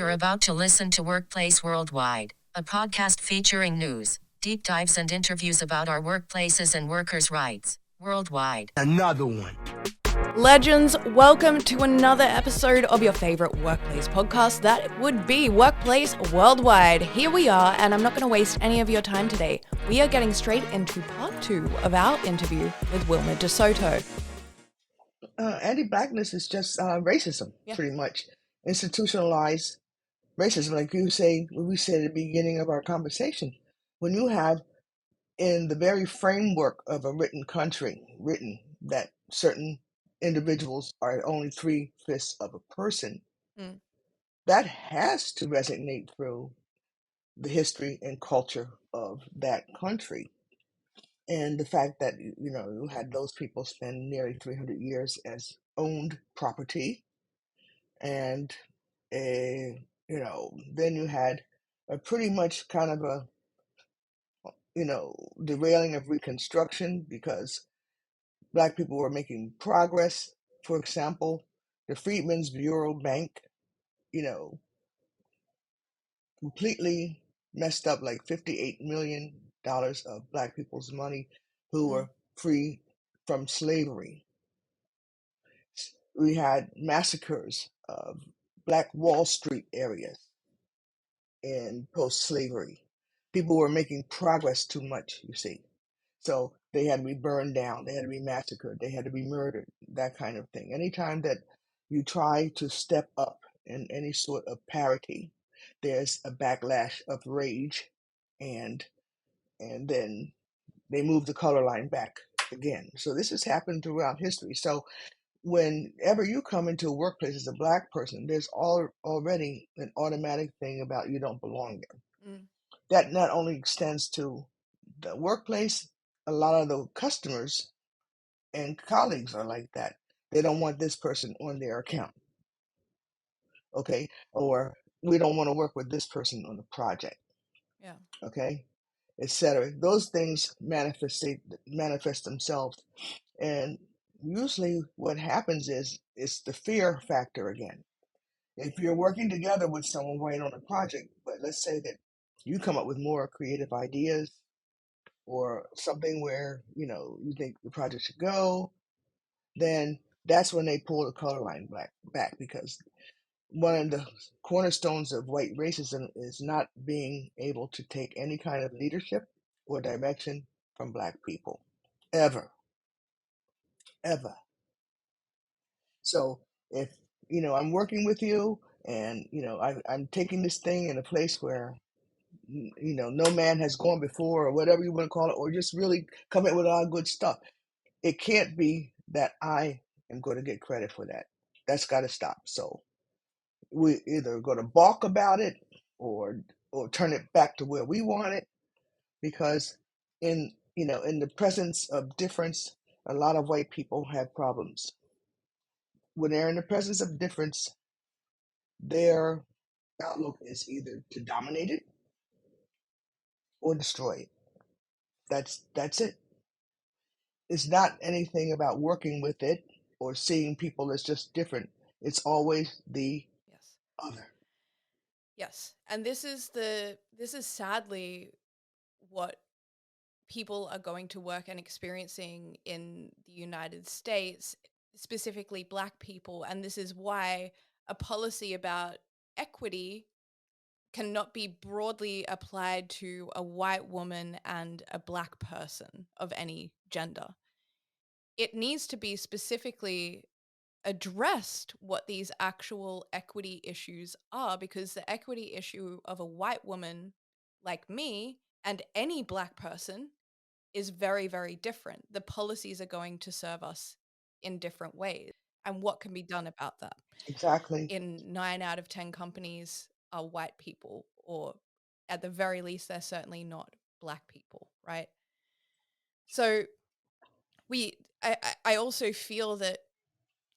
You're about to listen to Workplace Worldwide, a podcast featuring news, deep dives, and interviews about our workplaces and workers' rights worldwide. Another one. Legends, welcome to another episode of your favorite workplace podcast. That would be Workplace Worldwide. Here we are, and I'm not going to waste any of your time today. We are getting straight into part 2 of our interview with Wilma De Soto. Anti-Blackness is just racism, pretty much. Institutionalized racism, like we said at the beginning of our conversation. When you have in the very framework of a written that certain individuals are only 3/5 of a person, that has to resonate through the history and culture of that country. And the fact that, you had those people spend nearly 300 years as owned property. And, then you had a pretty much kind of a, derailing of Reconstruction because Black people were making progress. For example, the Freedmen's Bureau Bank, completely messed up like $58 million of Black people's money who were free from slavery. We had massacres of Black Wall Street areas in post-slavery. People were making progress too much, you see. So they had to be burned down, they had to be massacred, they had to be murdered, that kind of thing. Anytime that you try to step up in any sort of parity, there's a backlash of rage, and then they move the color line back again. So this has happened throughout history. So whenever you come into a workplace as a Black person, there's already an automatic thing about you don't belong there. That not only extends to the workplace, a lot of the customers and colleagues are like that. They don't want this person on their account. Okay? Or we don't want to work with this person on the project. Yeah. Okay? Etc. Those things manifest themselves. And usually what happens is it's the fear factor again. If you're working together with someone right on a project, but let's say that you come up with more creative ideas or something where, you think the project should go, then that's when they pull the color line back because one of the cornerstones of white racism is not being able to take any kind of leadership or direction from Black people. Ever. So if, I'm working with you and, I'm taking this thing in a place where, no man has gone before or whatever you want to call it, or just really come in with all good stuff. It can't be that I am going to get credit for that. That's got to stop. So we either going to balk about it or turn it back to where we want it, because in the presence of difference, a lot of white people have problems. When they're in the presence of difference, their outlook is either to dominate it or destroy it. That's it. It's not anything about working with it or seeing people as just different. It's always the other. Yes. And this is sadly what people are going to work and experiencing in the United States, specifically Black people. And this is why a policy about equity cannot be broadly applied to a white woman and a Black person of any gender. It needs to be specifically addressed what these actual equity issues are, because the equity issue of a white woman like me and any Black person is very, very different. The policies are going to serve us in different ways. And what can be done about that? Exactly. In 9 out of 10 companies are white people, or at the very least, they're certainly not Black people, right? So I also feel that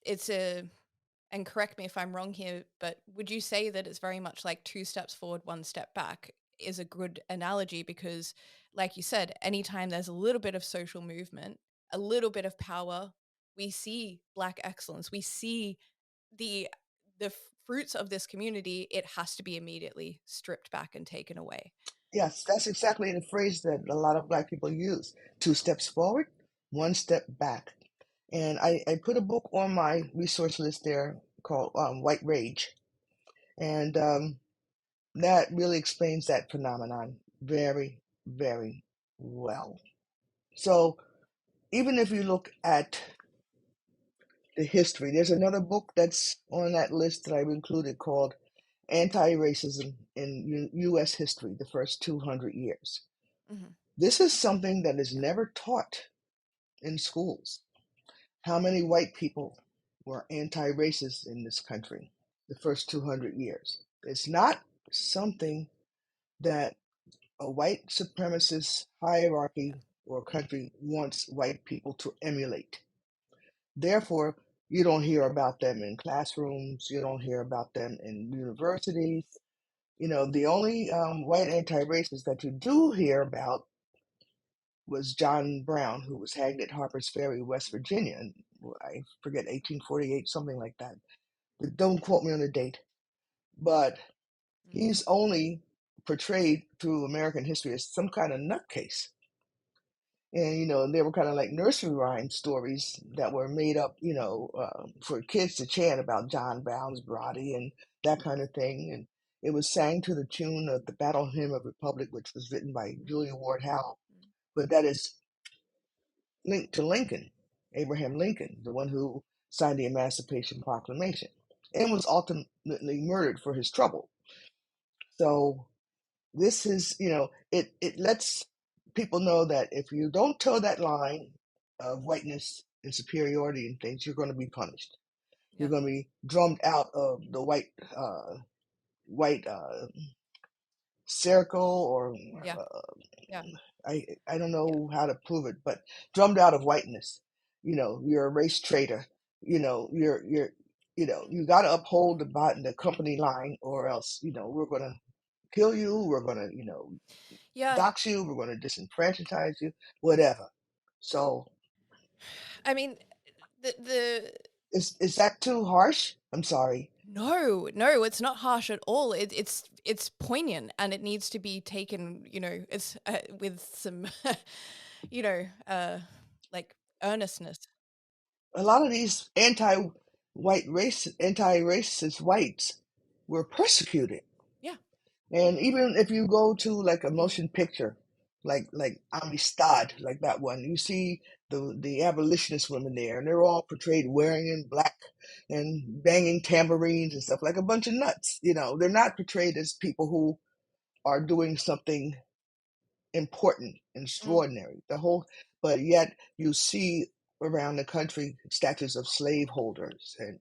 it's and correct me if I'm wrong here, but would you say that it's very much like 2 steps forward, 1 step back is a good analogy? Because like you said, anytime there's a little bit of social movement, a little bit of power, we see Black excellence. We see the fruits of this community, it has to be immediately stripped back and taken away. Yes, that's exactly the phrase that a lot of Black people use. 2 steps forward, 1 step back. And I put a book on my resource list there called White Rage. And that really explains that phenomenon very, very well. So even if you look at the history, there's another book that's on that list that I've included called Anti-Racism in U.S. History, the First 200 Years. Mm-hmm. This is something that is never taught in schools. How many white people were anti-racist in this country the first 200 years? It's not something that a white supremacist hierarchy or country wants white people to emulate. Therefore, you don't hear about them in classrooms, you don't hear about them in universities. The only white anti-racist that you do hear about was John Brown, who was hanged at Harper's Ferry, West Virginia. And I forget, 1848, something like that. But don't quote me on the date. But he's only portrayed through American history as some kind of nutcase. And, they were kind of like nursery rhyme stories that were made up, for kids to chant about John Brown's body and that kind of thing. And it was sang to the tune of the Battle Hymn of Republic, which was written by Julia Ward Howe. But that is linked to Lincoln, Abraham Lincoln, the one who signed the Emancipation Proclamation and was ultimately murdered for his trouble. So this is, it lets people know that if you don't toe that line of whiteness and superiority and things, you're going to be punished. You're going to be drummed out of the white circle, or I don't know how to prove it, but drummed out of whiteness. You're a race traitor. You got to uphold the company line, or else, we're going to kill you. We're going to, dox you. We're going to disenfranchise you, whatever. So, I mean, the is that too harsh? I'm sorry. No, it's not harsh at all. It's poignant, and it needs to be taken. It's with some, like earnestness. A lot of these anti-racist whites were persecuted. Yeah. And even if you go to like a motion picture, like Amistad, like that one, you see the abolitionist women there, and they're all portrayed wearing in black and banging tambourines and stuff, like a bunch of nuts. They're not portrayed as people who are doing something important and extraordinary. But yet you see around the country statues of slaveholders and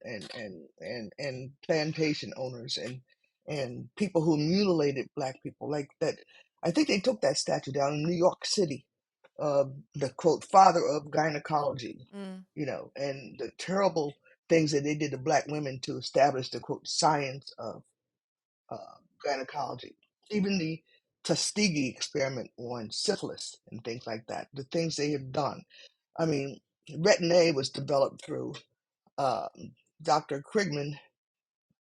plantation owners and people who mutilated black people, like that. I think they took that statue down in New York City, the quote father of gynecology, and the terrible things that they did to black women to establish the quote science of gynecology. Even the Tuskegee experiment on syphilis and things like that, the things they have done. I mean, Retin-A was developed through uh, Dr. Krigman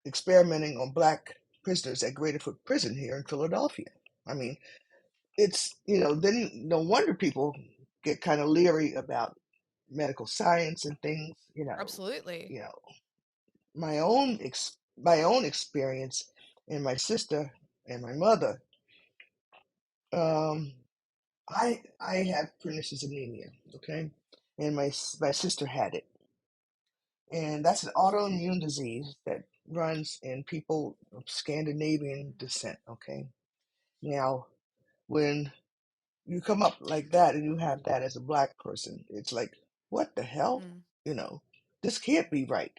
experimenting on black prisoners at Graterford Prison here in Philadelphia. I mean, it's, then no wonder people get kind of leery about medical science and things, Absolutely. My own experience, and my sister and my mother, um, I have pernicious anemia, okay, and my sister had it, and that's an autoimmune disease that runs in people of Scandinavian descent, okay. Now, when you come up like that and you have that as a black person, it's like, what the hell, you know, this can't be right.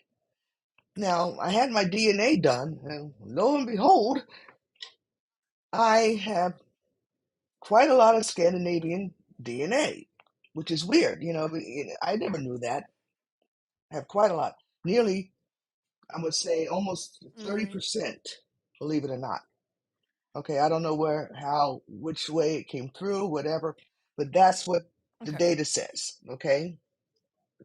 Now, I had my DNA done, and lo and behold, I have quite a lot of Scandinavian DNA, which is weird. I never knew that. I have quite a lot. Nearly, I would say almost 30%, believe it or not. Okay, I don't know which way it came through, whatever, but that's what the data says. Okay,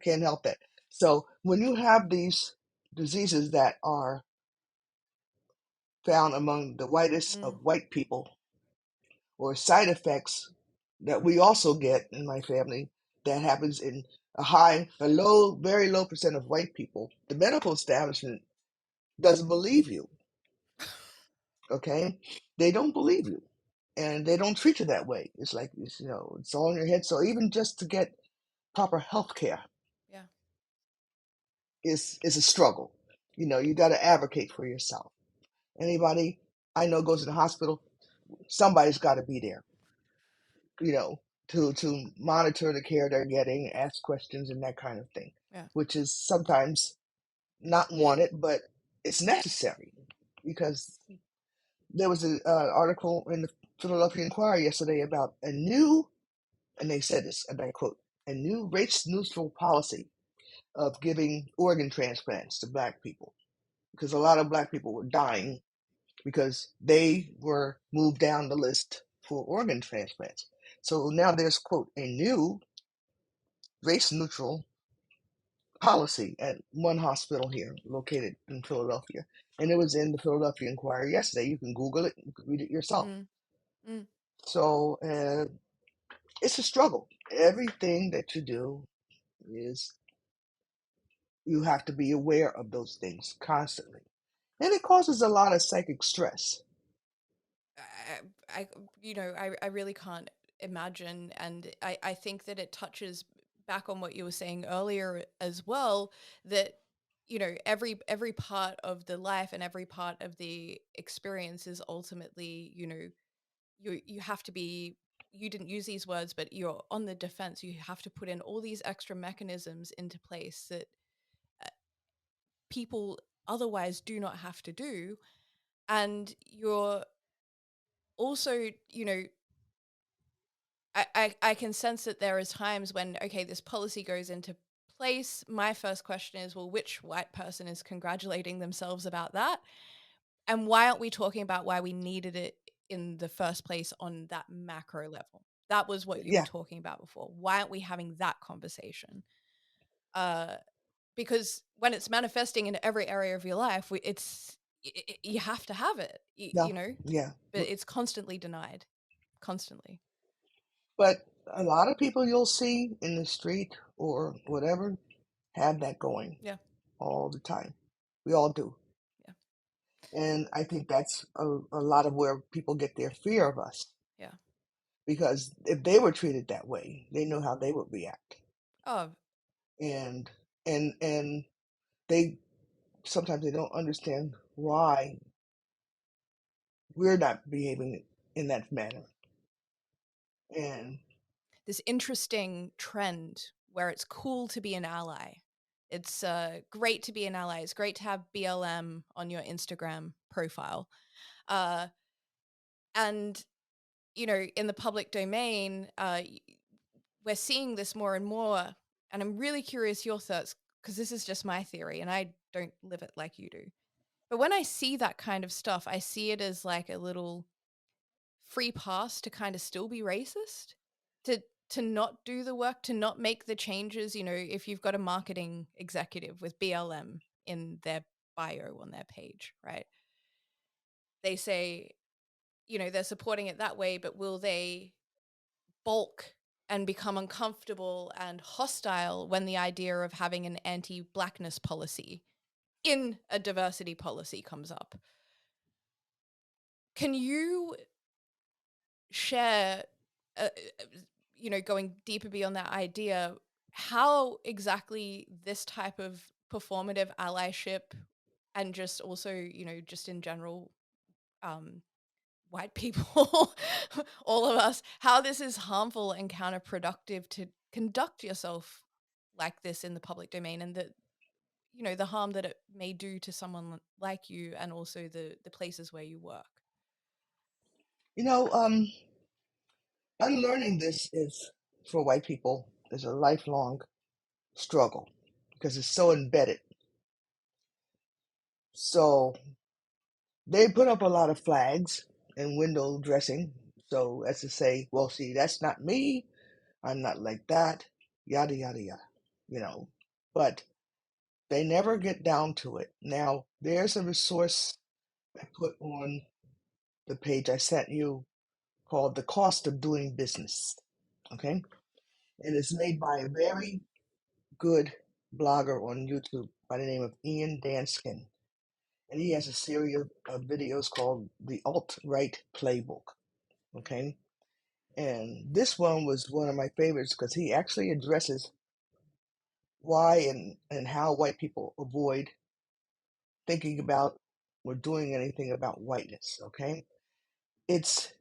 can't help that. So when you have these diseases that are found among the whitest of white people, or side effects that we also get in my family that happens in a low, very low percent of white people. The medical establishment doesn't believe you, okay? They don't believe you, and they don't treat you that way. It's like, it's all in your head. So even just to get proper health care Yeah. is a struggle. You got to advocate for yourself. Anybody I know goes to the hospital, somebody's got to be there, you know, to monitor the care they're getting, ask questions, and that kind of thing, Yeah. which is sometimes not wanted, but it's necessary because there was an article in the Philadelphia Inquirer yesterday about and they said this, and I quote, a new race-neutral policy of giving organ transplants to Black people, because a lot of Black people were dying because they were moved down the list for organ transplants. So now there's, quote, a new race neutral policy at one hospital here located in Philadelphia. And it was in the Philadelphia Inquirer yesterday. You can Google it, you can read it yourself. Mm. Mm. So it's a struggle. Everything that you do is, you have to be aware of those things constantly. And it causes a lot of psychic stress. I really can't imagine, and I think that it touches back on what you were saying earlier as well, that every part of the life and every part of the experience is ultimately, you have to be, you didn't use these words, but you're on the defense. You have to put in all these extra mechanisms into place that people otherwise do not have to do, and you're also, I can sense that there is times when, okay, this policy goes into place. My first question is, well, which white person is congratulating themselves about that? And why aren't we talking about why we needed it in the first place on that macro level? That was what you were Yeah. talking about before. Why aren't we having that conversation? Because when it's manifesting in every area of your life, you have to have it, No. Yeah. but it's constantly denied, constantly. But a lot of people you'll see in the street or whatever have that going Yeah, all the time. We all do. yeah, And I think that's a lot of where people get their fear of us. yeah. Because if they were treated that way, they know how they would react. Oh, And and they sometimes they don't understand why we're not behaving in that manner. And this interesting trend where it's cool to be an ally. It's great to be an ally. It's great to have BLM on your Instagram profile. Uh, and, in the public domain, we're seeing this more and more. And I'm really curious your thoughts, because this is just my theory and I don't live it like you do. But when I see that kind of stuff, I see it as like a little free pass to kind of still be racist, to not do the work, to not make the changes. If you've got a marketing executive with BLM in their bio on their page, right? They say, they're supporting it that way, but will they bulk and become uncomfortable and hostile when the idea of having an anti-blackness policy in a diversity policy comes up? Can you share, going deeper beyond that idea, how exactly this type of performative allyship, and just also, just in general, white people, all of us, how this is harmful and counterproductive to conduct yourself like this in the public domain, and the harm that it may do to someone like you, and also the places where you work. you know, unlearning this is, for white people, is a lifelong struggle because it's so embedded. So they put up a lot of flags and window dressing. So as to say, well, see, that's not me. I'm not like that. Yada yada yada. You know, but they never get down to it. Now there's a resource I put on the page I sent you called The Cost of Doing Business. Okay? And it's made by a very good blogger on YouTube by the name of Ian Danskin. And he has a series of videos called The Alt-Right Playbook. Okay? And this one was one of my favorites because he actually addresses why and how white people avoid thinking about or doing anything about whiteness. Okay? It's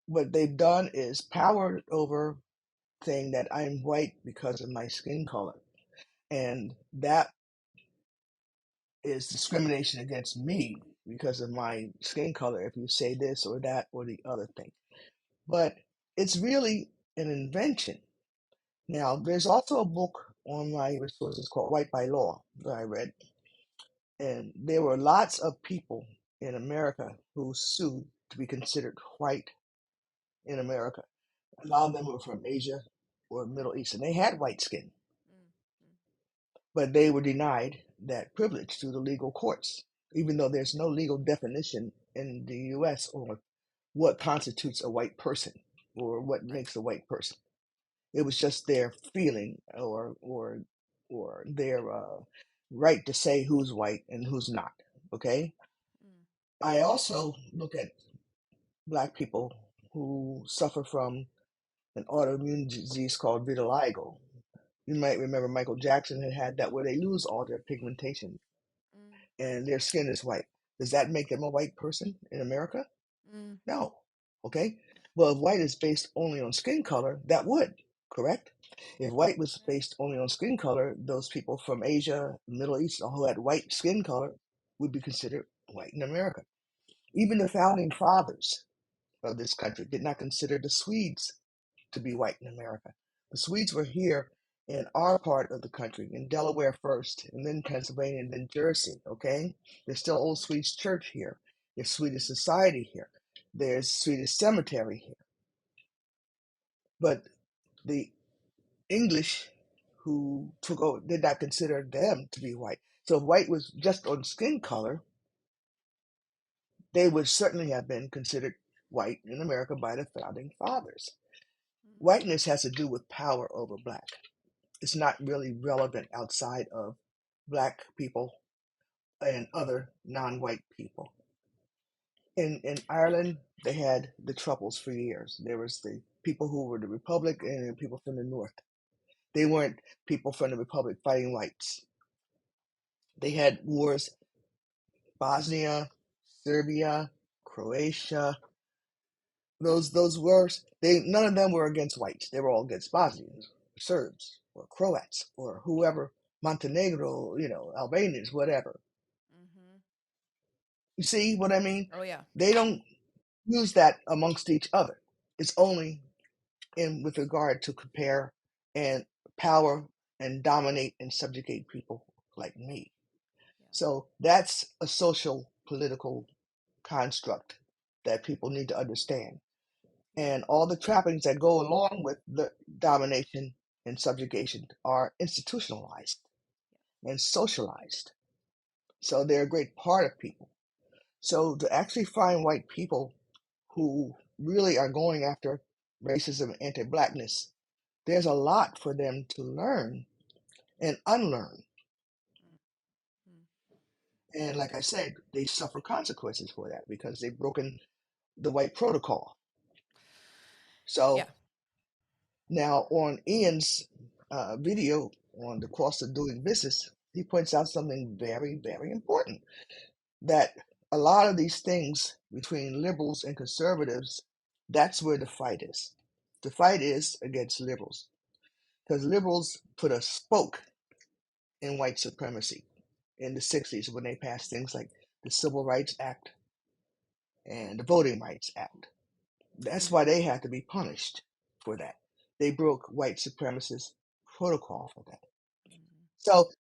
what they've done is powered over saying that I'm white because of my skin color. And that is discrimination against me because of my skin color if you say this or that or the other thing. But it's really an invention. Now, there's also a book on my resources called White by Law that I read. And there were lots of people in America who sued to be considered white in America. A lot of them were from Asia or Middle East, and they had white skin, but they were denied that privilege through the legal courts, even though there's no legal definition in the US on what constitutes a white person or what Right. makes a white person. It was just their feeling or their right to say who's white and who's not. Okay. I also look at Black people who suffer from an autoimmune disease called vitiligo. You might remember Michael Jackson had that where they lose all their pigmentation and their skin is white. Does that make them a white person in America? No. Okay. Well, if white is based only on skin color, that would, correct? If white was based only on skin color, those people from Asia, Middle East, who had white skin color would be considered white in America. Even the founding fathers of this country did not consider the Swedes to be white in America. The Swedes were here in our part of the country, in Delaware first, and then Pennsylvania, and then Jersey, okay? There's still old Swedish church here. There's Swedish society here. There's Swedish cemetery here. But the English who took over did not consider them to be white. So if white was just on skin color, they would certainly have been considered white in America by the founding fathers. Whiteness has to do with power over black. It's not really relevant outside of Black people and other non-white people. In Ireland, they had the Troubles for years. There was the people who were the Republic and the people from the North. They weren't people from the Republic fighting whites. They had wars, Bosnia, Serbia, Croatia. Those wars, none of them were against whites. They were all against Bosnians, Serbs, or Croats, or whoever, Montenegro, Albanians, whatever. You see what I mean? Oh yeah. They don't use that amongst each other. It's only in with regard to compare and power and dominate and subjugate people like me. So that's a social political construct that people need to understand. And all the trappings that go along with the domination and subjugation are institutionalized and socialized. So they're a great part of people. So to actually find white people who really are going after racism and anti-blackness, there's a lot for them to learn and unlearn. And like I said, they suffer consequences for that because they've broken the white protocol. So now on Ian's video on the cost of doing business, he points out something very, very important, that a lot of these things between liberals and conservatives, that's where the fight is. The fight is against liberals because liberals put a spoke in white supremacy in the 60s when they passed things like the Civil Rights Act and the Voting Rights Act. That's why they had to be punished for that. They broke white supremacist protocol for that.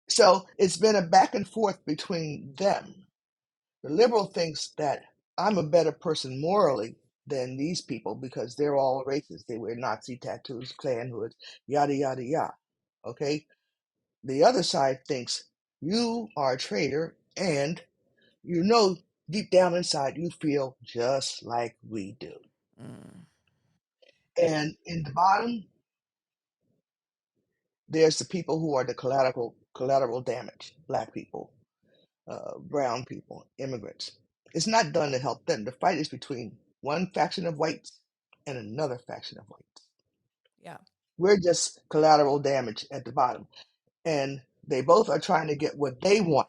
So it's been a back and forth between them. The liberal thinks that I'm a better person morally than these people because they're all racist. They wear Nazi tattoos, Klan hoods, yada, yada, yada. Okay? The other side thinks you are a traitor and you know, deep down inside, you feel just like we do. Mm. And in the bottom, there's the people who are the collateral damage: black people, brown people, immigrants. It's not done to help them. The fight is between one faction of whites and another faction of whites. Yeah. We're just collateral damage at the bottom. And they both are trying to get what they want.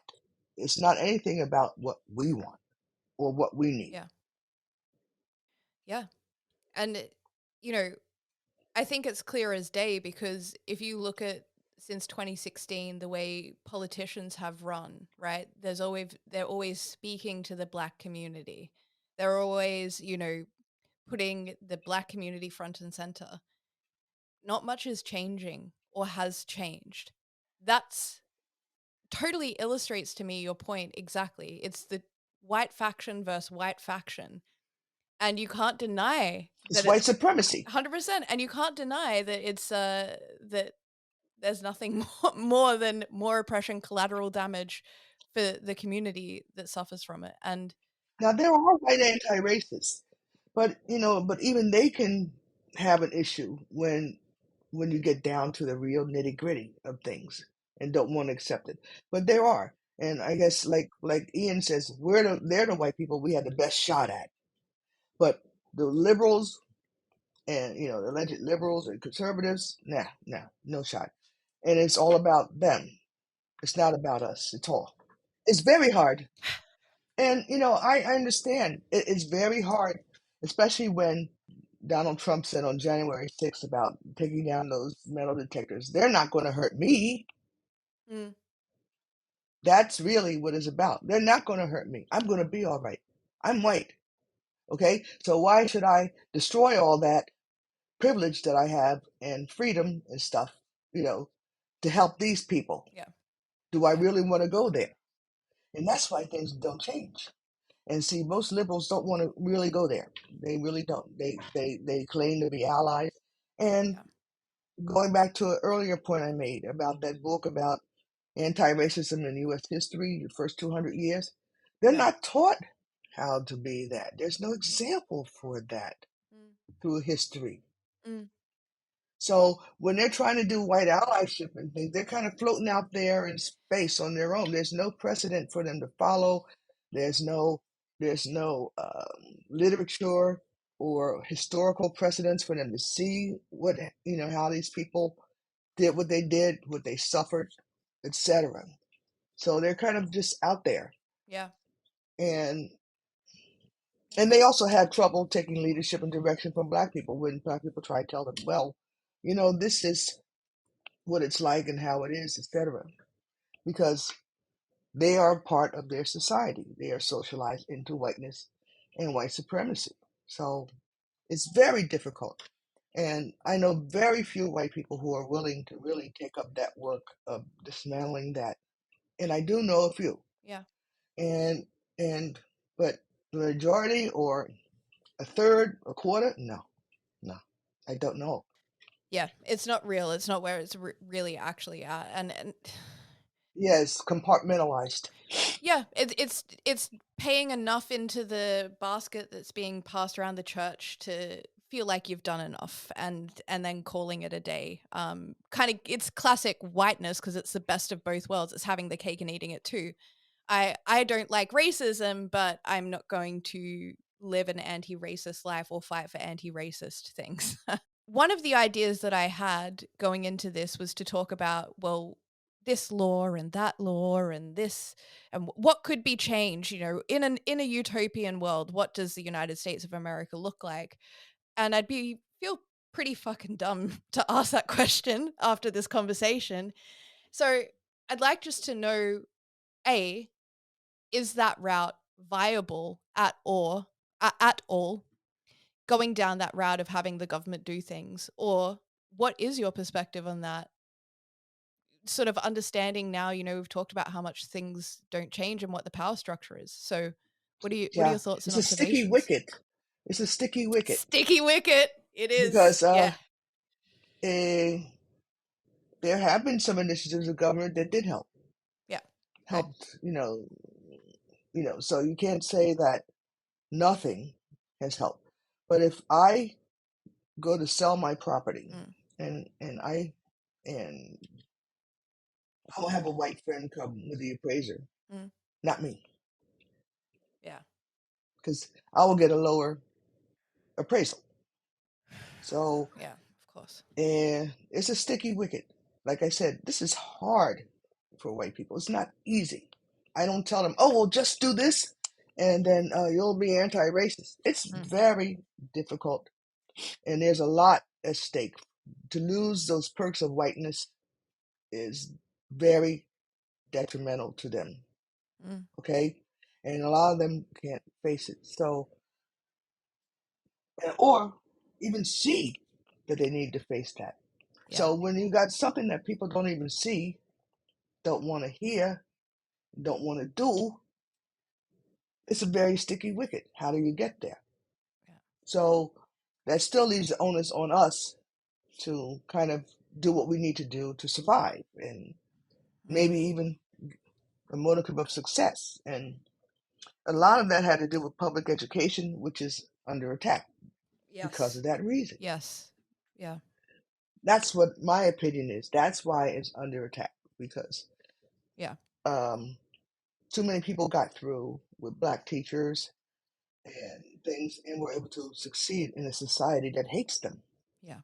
It's not anything about what we want or what we need. Yeah. Yeah. And, you know, I think it's clear as day, because if you look at since 2016, the way politicians have run, right? They're always speaking to the black community. They're always, you know, putting the black community front and center. Not much is changing or has changed. That's totally illustrates to me your point exactly. It's the white faction versus white faction. And you can't deny It's that white it's supremacy. 100%. And you can't deny that it's that there's nothing more oppression, collateral damage for the community that suffers from it. And Now there are white anti-racists, but but even they can have an issue when you get down to the real nitty-gritty of things and don't want to accept it. But there are, and I guess like Ian says, they're the white people we had the best shot at. But the liberals and the alleged liberals and conservatives, no shot. And it's all about them. It's not about us at all. It's very hard. And I understand it's very hard, especially when Donald Trump said on January 6th about taking down those metal detectors. They're not going to hurt me. mm, That's really what it's about. They're not going to hurt me. I'm going to be all right. I'm white. Okay? So why should I destroy all that privilege that I have and freedom and stuff, to help these people? yeah, Do I yeah, really want to go there? And that's why things don't change. And see, most liberals don't want to really go there. They really don't. They claim to be allies. And yeah, going back to an earlier point I made about that book about anti-racism in U.S. history, the first 200 years, they're yeah. not taught how to be that. There's no example for that Mm, through history. mm, So when they're trying to do white allyship and things, they're kind of floating out there in space on their own. There's no precedent for them to follow. There's no literature or historical precedents for them to see how these people did what they did, what they suffered, etc. So they're kind of just out there, yeah, and yeah, and they also had trouble taking leadership and direction from black people when black people try to tell them, well, this is what it's like and how it is, etc. Because they are part of their society. They are socialized into whiteness and white supremacy. So it's very difficult. And I know very few white people who are willing to really take up that work of dismantling that. And I do know a few. yeah. And and but the majority or a third, a quarter, no, no. I don't know. Yeah, it's not real. It's not where it's really actually at. And Yeah, it's compartmentalized. yeah, it's paying enough into the basket that's being passed around the church to feel like you've done enough, and then calling it a day. Kind of, it's classic whiteness, because it's the best of both worlds. It's having the cake and eating it too. I don't like racism, but I'm not going to live an anti-racist life or fight for anti-racist things. One of the ideas that I had going into this was to talk about, well, this law and that law and this, and what could be changed, in a utopian world. What does the United States of America look like? And I'd be feel pretty fucking dumb to ask that question after this conversation. So I'd like just to know, A, is that route viable at all, going down that route of having the government do things? Or what is your perspective on that? Sort of understanding now, we've talked about how much things don't change and what the power structure is. So what are Yeah, your thoughts and it's a sticky observations? wicket. It's a sticky wicket Sticky wicket. It is. because Yeah. eh, there have been some initiatives of government that did Yeah. Okay. helped, So you can't say that nothing has helped. But if I go to sell my property Mm. and I'll have a white friend come with the appraiser, Mm. not me, Yeah. because I will get a lower appraisal. So, Yeah, of course. and it's a sticky wicket. Like I said, this is hard for white people. It's not easy. I don't tell them, oh, well, just do this and then you'll be anti-racist. It's Mm. very difficult, and there's a lot at stake. To lose those perks of whiteness is very detrimental to them. Mm. Okay, and a lot of them can't face it. So, or even see that they need to face that. Yeah. So when you got something that people don't even see, don't want to hear, don't want to do, it's a very sticky wicket. How do you get there? Yeah. So that still leaves the onus on us to kind of do what we need to do to survive, and Mm. maybe even a modicum of success. And a lot of that had to do with public education, which is under attack because Yes. of that reason. Yes. Yeah. That's what my opinion is. That's why it's under attack, because Yeah. um, too many people got through with black teachers and things and were able to succeed in a society that hates them. Yeah.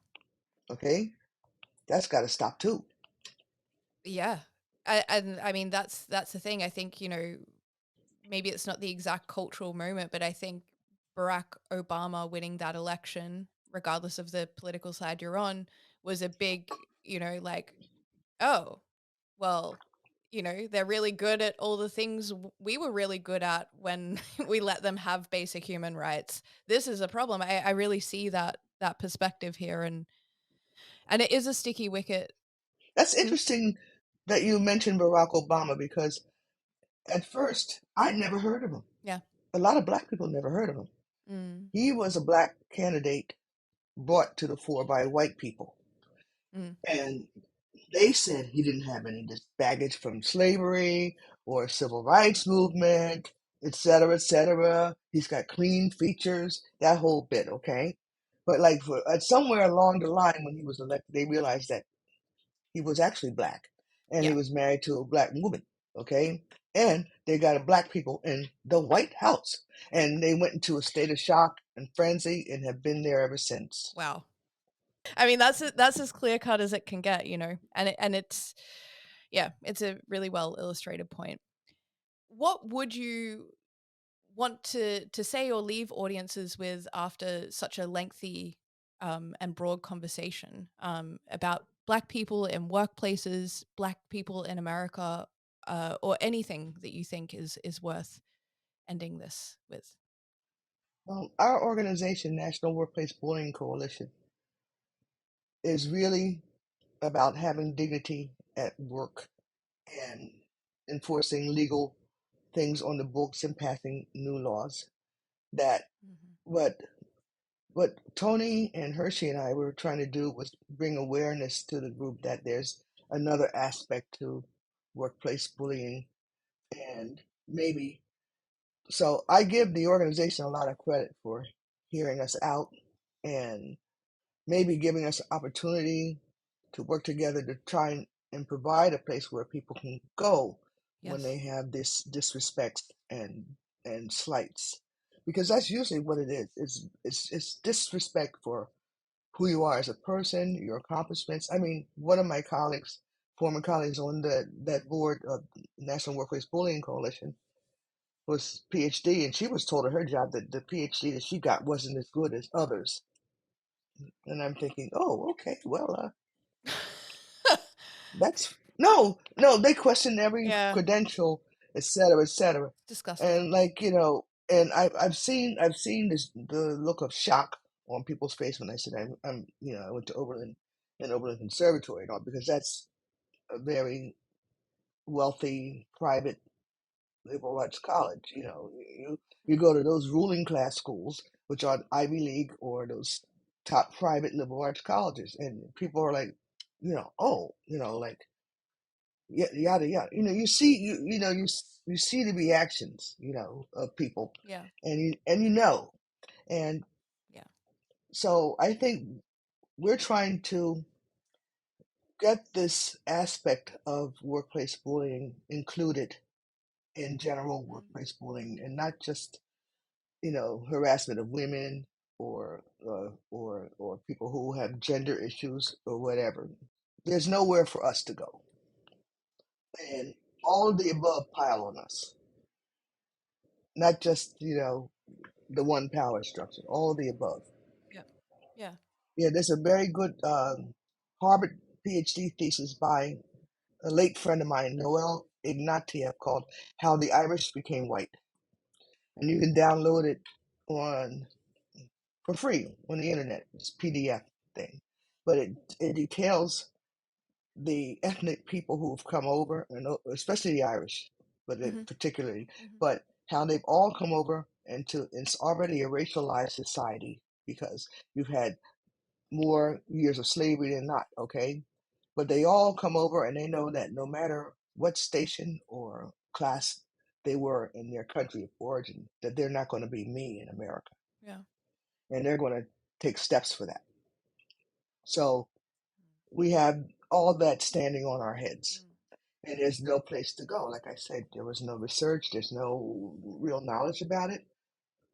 Okay? That's got to stop too. Yeah. And I mean that's the thing. I think, maybe it's not the exact cultural moment, but I think Barack Obama winning that election, regardless of the political side you're on, was a big, like, oh, well, they're really good at all the things we were really good at when we let them have basic human rights. This is a problem. I really see that perspective here, and it is a sticky wicket. That's interesting that you mentioned Barack Obama, because at first I'd never heard of him. Yeah. A lot of black people never heard of him. Mm. He was a black candidate brought to the fore by white people. Mm. And they said he didn't have any baggage from slavery or civil rights movement, et cetera, et cetera. He's got clean features, that whole bit, okay? But like somewhere along the line when he was elected, they realized that he was actually black, and he Yeah. was married to a black woman, okay? And they got black people in the White House, and they went into a state of shock and frenzy and have been there ever since. Wow. I mean, that's as clear cut as it can get, and it's yeah, it's a really well illustrated point. What would you want to say or leave audiences with after such a lengthy and broad conversation about Black people in workplaces, Black people in America, or anything that you think is worth ending this with? Our organization, National Workplace Bullying Coalition, is really about having dignity at work and enforcing legal things on the books and passing new laws. That Mm-hmm. what Tony and Hershey and I were trying to do was bring awareness to the group that there's another aspect to workplace bullying, and maybe so I give the organization a lot of credit for hearing us out and maybe giving us an opportunity to work together to try and provide a place where people can go when Yes. they have this disrespect and slights, because that's usually what it is. It's disrespect for who you are as a person, your accomplishments. I mean, one of my colleagues, former colleagues on that board of National Workplace Bullying Coalition, was PhD, and she was told at her job that the PhD that she got wasn't as good as others. And I'm thinking, oh, okay, well, that's no. They question every Yeah. credential, et cetera, et cetera. Disgusting. And like and I've seen this the look of shock on people's face when I said I'm I went to Oberlin and Oberlin Conservatory and all, because that's a very wealthy private liberal arts college. You go to those ruling class schools, which are Ivy League or those top private liberal arts colleges, and people are like, oh, like yada yada. You see, you see the reactions, of people, Yeah. and and Yeah. so I think we're trying to get this aspect of workplace bullying included in general Mm. workplace bullying, and not just harassment of women or people who have gender issues or whatever. There's nowhere for us to go, and all of the above pile on us. Not just the one power structure. All of the above. Yeah. Yeah. Yeah, there's a very good Harvard PhD thesis by a late friend of mine, Noel Ignatieff, called "How the Irish Became White," and you can download it on for free on the internet. It's a PDF thing, but it details the ethnic people who've come over, and especially the Irish, but Mm-hmm. particularly, Mm-hmm. but how they've all come over into it's already a racialized society because you've had more years of slavery than not, okay? But they all come over and they know that no matter what station or class they were in their country of origin, that they're not going to be me in America, Yeah. and they're going to take steps for that. So we have all that standing on our heads, Mm. and there's no place to go. Like I said, there was no research, there's no real knowledge about it.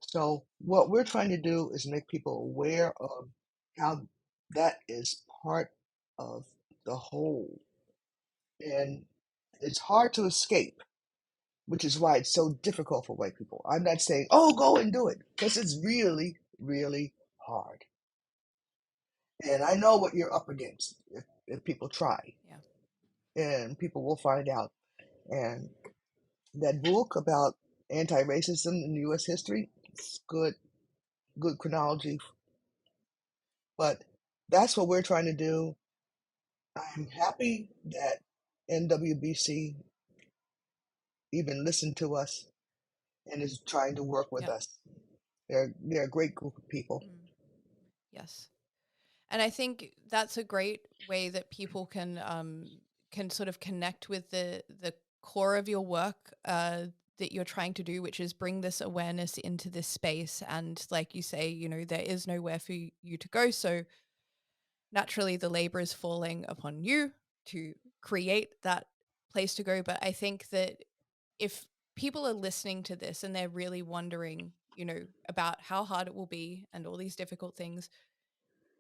So what we're trying to do is make people aware of how that is part of the whole, and it's hard to escape, which is why it's so difficult for white people. I'm not saying, oh, go and do it, because it's really, really hard. And I know what you're up against if people try, Yeah. and people will find out. And that book about anti-racism in U.S. history, it's good chronology. But that's what we're trying to do. I'm happy that NWBC even listened to us and is trying to work with Yeah. us. They're a great group of people. Mm. Yes. And I think that's a great way that people can sort of connect with the core of your work that you're trying to do, which is bring this awareness into this space. And like you say, there is nowhere for you to go. So naturally, the labor is falling upon you to create that place to go. But I think that if people are listening to this and they're really wondering, about how hard it will be and all these difficult things,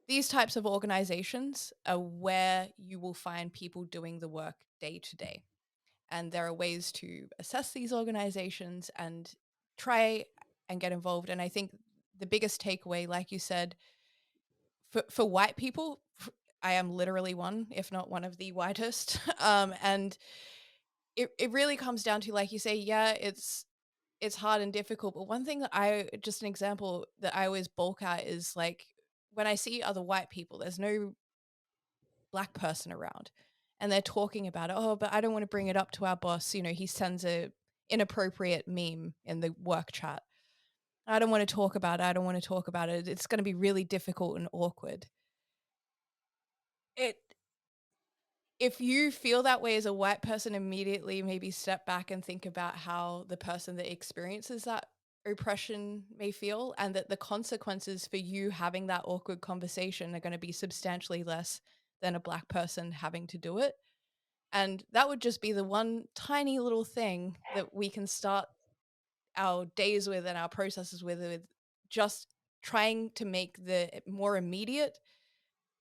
these types of organizations are where you will find people doing the work day to day. And there are ways to assess these organizations and try and get involved. And I think the biggest takeaway, like you said, for white people, I am literally one, if not one of the whitest. And it really comes down to, like you say, yeah, it's hard and difficult. But one thing that just an example that I always bulk at is like when I see other white people, there's no black person around and they're talking about it. Oh, but I don't want to bring it up to our boss. He sends a inappropriate meme in the work chat. I don't want to talk about it. I don't want to talk about it. It's going to be really difficult and awkward. It If you feel that way as a white person, immediately maybe step back and think about how the person that experiences that oppression may feel, and that the consequences for you having that awkward conversation are going to be substantially less than a black person having to do it. And that would just be the one tiny little thing that we can start our days with and our processes with just trying to make the more immediate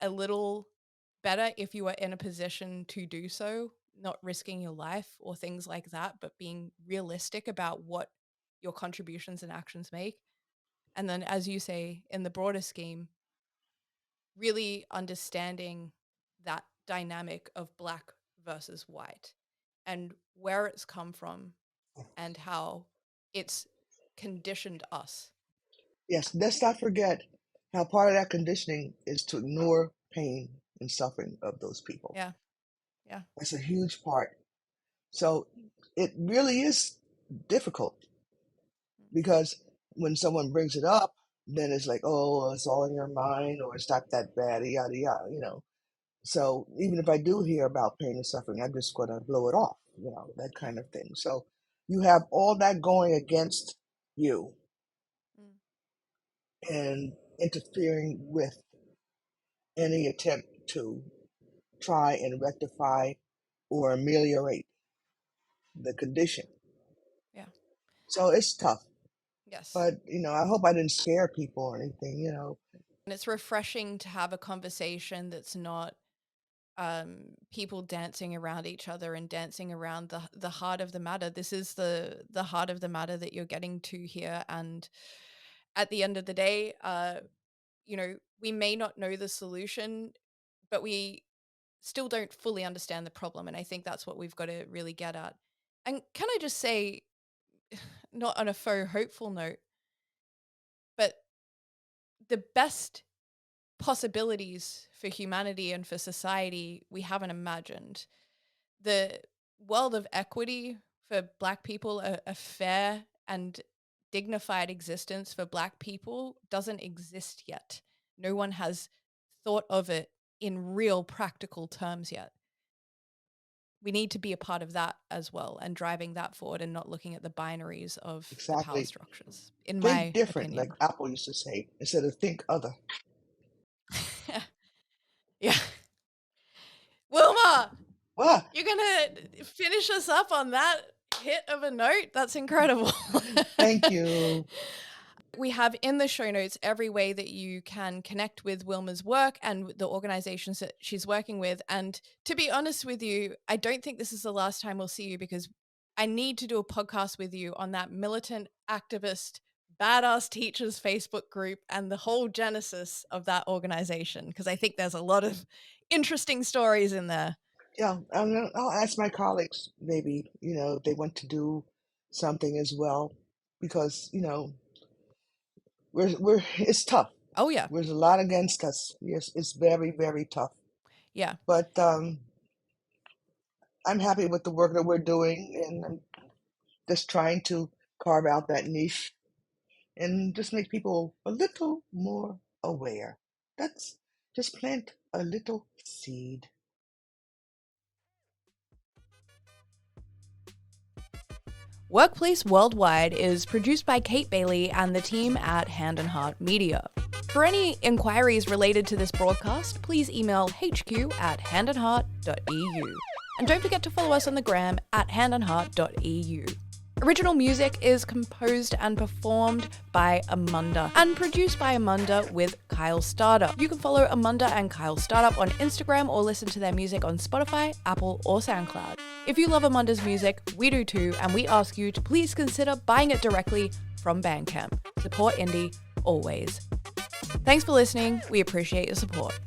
a little better if you are in a position to do so, not risking your life or things like that, but being realistic about what your contributions and actions make. And then, as you say, in the broader scheme, really understanding that dynamic of black versus white and where it's come from and how it's conditioned us. Yes, let's not forget how part of that conditioning is to ignore pain and suffering of those people. Yeah. Yeah. That's a huge part. So it really is difficult because when someone brings it up, then it's like, oh, it's all in your mind, or it's not that bad, yada yada. So even if I do hear about pain and suffering, I'm just going to blow it off, that kind of thing. So you have all that going against you and interfering with any attempt to try and rectify or ameliorate the condition. Yeah. So it's tough. Yes. But, I hope I didn't scare people or anything, And it's refreshing to have a conversation that's not people dancing around each other and dancing around the heart of the matter. This is the heart of the matter that you're getting to here. And at the end of the day, we may not know the solution, but we still don't fully understand the problem. And I think that's what we've got to really get at. And can I just say, not on a faux hopeful note, but the best possibilities for humanity and for society we haven't imagined. The world of equity for Black people, a fair and dignified existence for Black people doesn't exist yet. No one has thought of it in real practical terms yet. We need to be a part of that as well and driving that forward and not looking at the binaries of the power Exactly. structures, in Think my different, opinion. like Apple used to say, instead of think other. Yeah. Wilma, What? you're going to finish us up on that hit of a note? That's incredible. Thank you. We have in the show notes every way that you can connect with Wilma's work and the organizations that she's working with. And to be honest with you, I don't think this is the last time we'll see you, because I need to do a podcast with you on that militant activist badass teachers Facebook group and the whole genesis of that organization, because I think there's a lot of interesting stories in there. Yeah, I'll ask my colleagues, maybe, if they want to do something as well, because, it's tough. Oh, yeah. There's a lot against us. Yes, it's very, very tough. Yeah. But I'm happy with the work that we're doing, and I'm just trying to carve out that niche and just make people a little more aware. That's just plant a little seed. Workplace Worldwide is produced by Kate Bailey and the team at Hand and Heart Media. For any inquiries related to this broadcast, please email hq@handandheart.eu. And don't forget to follow us on the gram at handandheart.eu. Original music is composed and performed by Amanda and produced by Amanda with Kyle Startup. You can follow Amanda and Kyle Startup on Instagram or listen to their music on Spotify, Apple, or SoundCloud. If you love Amanda's music, we do too, and we ask you to please consider buying it directly from Bandcamp. Support indie, always. Thanks for listening. We appreciate your support.